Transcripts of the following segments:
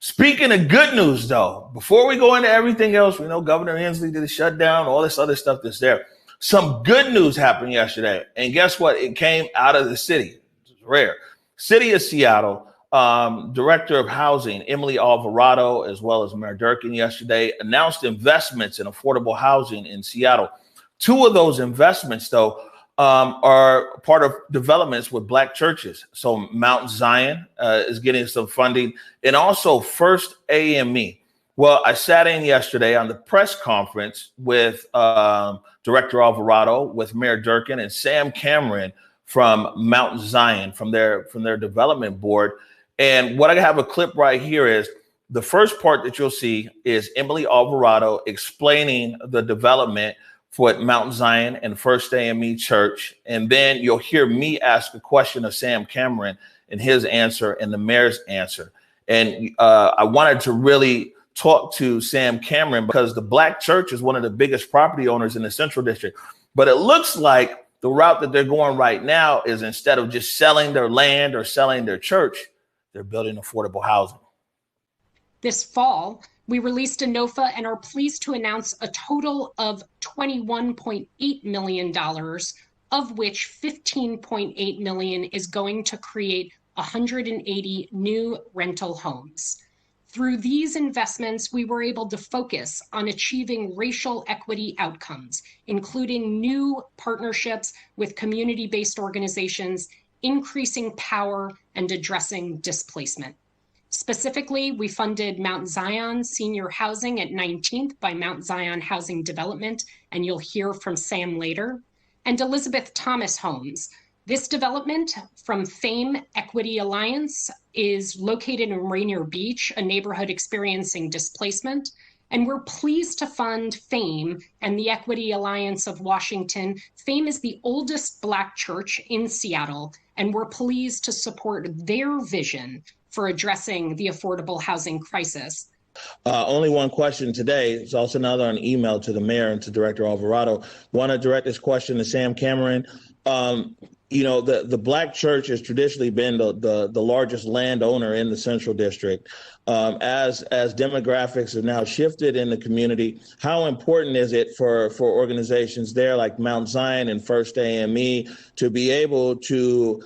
Speaking of good news, though, before we go into everything else, we know Governor Inslee did a shutdown, all this other stuff that's there. Some good news happened yesterday. And guess what? It came out of the city. It's rare. City of Seattle, Director of Housing, A.M.E. Alvarado, as well as Mayor Durkin yesterday, announced investments in affordable housing in Seattle. Two of those investments, though, are part of developments with Black churches. So Mount Zion is getting some funding, and also First A.M.E. Well, I sat in yesterday on the press conference with Director Alvarado, with Mayor Durkin, and Sam Cameron from Mount Zion, from their development board. And what I have a clip right here is the first part that you'll see is A.M.E. Alvarado explaining the development for Mount Zion and First A.M.E. Church. And then you'll hear me ask a question of Sam Cameron and his answer and the mayor's answer. And I wanted to really talk to Sam Cameron because the Black church is one of the biggest property owners in the Central District. But it looks like the route that they're going right now is instead of just selling their land or selling their church, they're building affordable housing. This fall, we released a NOFA and are pleased to announce a total of $21.8 million, of which $15.8 million is going to create 180 new rental homes. Through these investments, we were able to focus on achieving racial equity outcomes, including new partnerships with community-based organizations, increasing power, and addressing displacement. Specifically, we funded Mount Zion Senior Housing at 19th by Mount Zion Housing Development, and you'll hear from Sam later, and Elizabeth Thomas Homes. This development from Fame Equity Alliance is located in Rainier Beach, a neighborhood experiencing displacement. And we're pleased to fund Fame and the Equity Alliance of Washington. Fame is the oldest Black church in Seattle, and we're pleased to support their vision for addressing the affordable housing crisis. Only one question today. It's also another an email to the mayor and to Director Alvarado. Want to direct this question to Sam Cameron. You know, the Black church has traditionally been the largest landowner in the Central District. As demographics have now shifted in the community, how important is it for organizations there like Mount Zion and First A.M.E. to be able to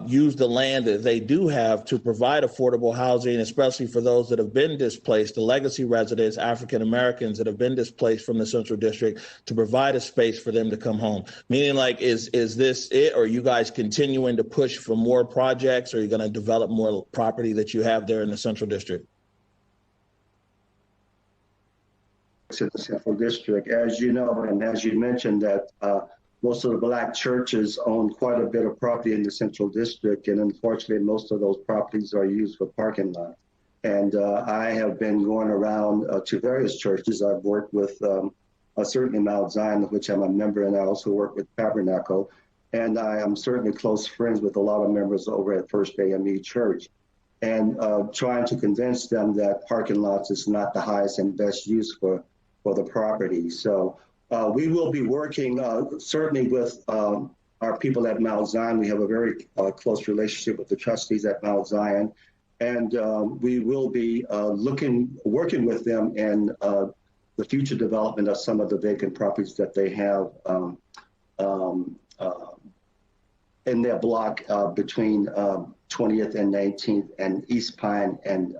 use the land that they do have to provide affordable housing, especially for those that have been displaced, the legacy residents, African Americans that have been displaced from the Central District, to provide a space for them to come home? Meaning, like, is this it, or are you guys continuing to push for more projects, or are you going to develop more property that you have there in the Central District? In the Central District, as you know, and as you mentioned, that most of the Black churches own quite a bit of property in the Central District, and unfortunately, most of those properties are used for parking lots. And I have been going around to various churches. I've worked with certainly Mount Zion, of which I'm a member, and I also work with Tabernacle. And I am certainly close friends with a lot of members over at First A.M.E. Church, and trying to convince them that parking lots is not the highest and best use for the property. So we will be working certainly with our people at Mount Zion. We have a very close relationship with the trustees at Mount Zion, and we will be working with them in the future development of some of the vacant properties that they have in their block between 20th and 19th and East Pine and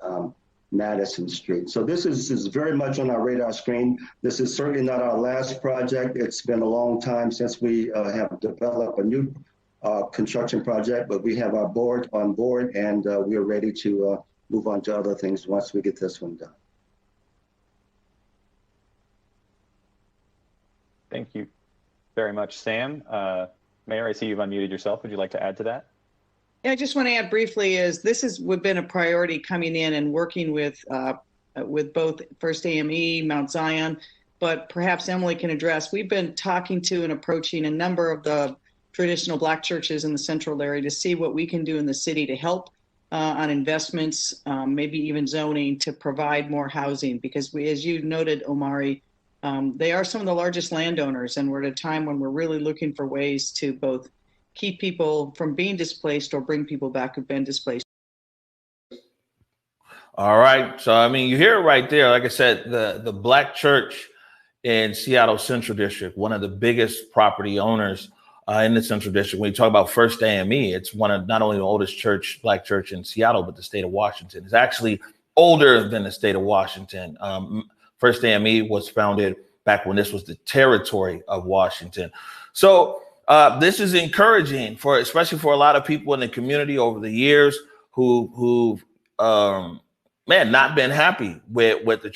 Madison Street. So this is very much on our radar screen. This is certainly not our last project. It's been a long time since we have developed a new construction project, but we have our board on board, and we are ready to move on to other things once we get this one done. Thank you very much, Sam. Mayor, I see you've unmuted yourself. Would you like to add to that? Yeah, I just want to add briefly this has been a priority coming in and working with both First A.M.E., Mount Zion, but perhaps Emily can address. We've been talking to and approaching a number of the traditional Black churches in the central area to see what we can do in the city to help on investments, maybe even zoning, to provide more housing, because we, as you noted, Omari, they are some of the largest landowners, and we're at a time when we're really looking for ways to both keep people from being displaced or bring people back who've been displaced. All right. So, I mean, you hear it right there. Like I said, the Black church in Seattle Central District, one of the biggest property owners in the Central District. When you talk about First A.M.E, it's one of not only the oldest Black church in Seattle, but the state of Washington. It's actually older than the state of Washington. First A.M.E was founded back when this was the territory of Washington. So this is encouraging especially for a lot of people in the community over the years who've not been happy with the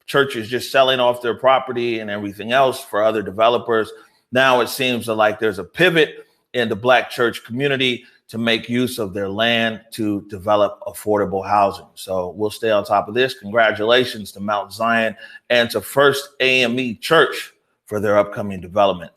churches just selling off their property and everything else for other developers. Now it seems like there's a pivot in the Black church community to make use of their land to develop affordable housing. So we'll stay on top of this. Congratulations to Mount Zion and to First A.M.E Church for their upcoming development.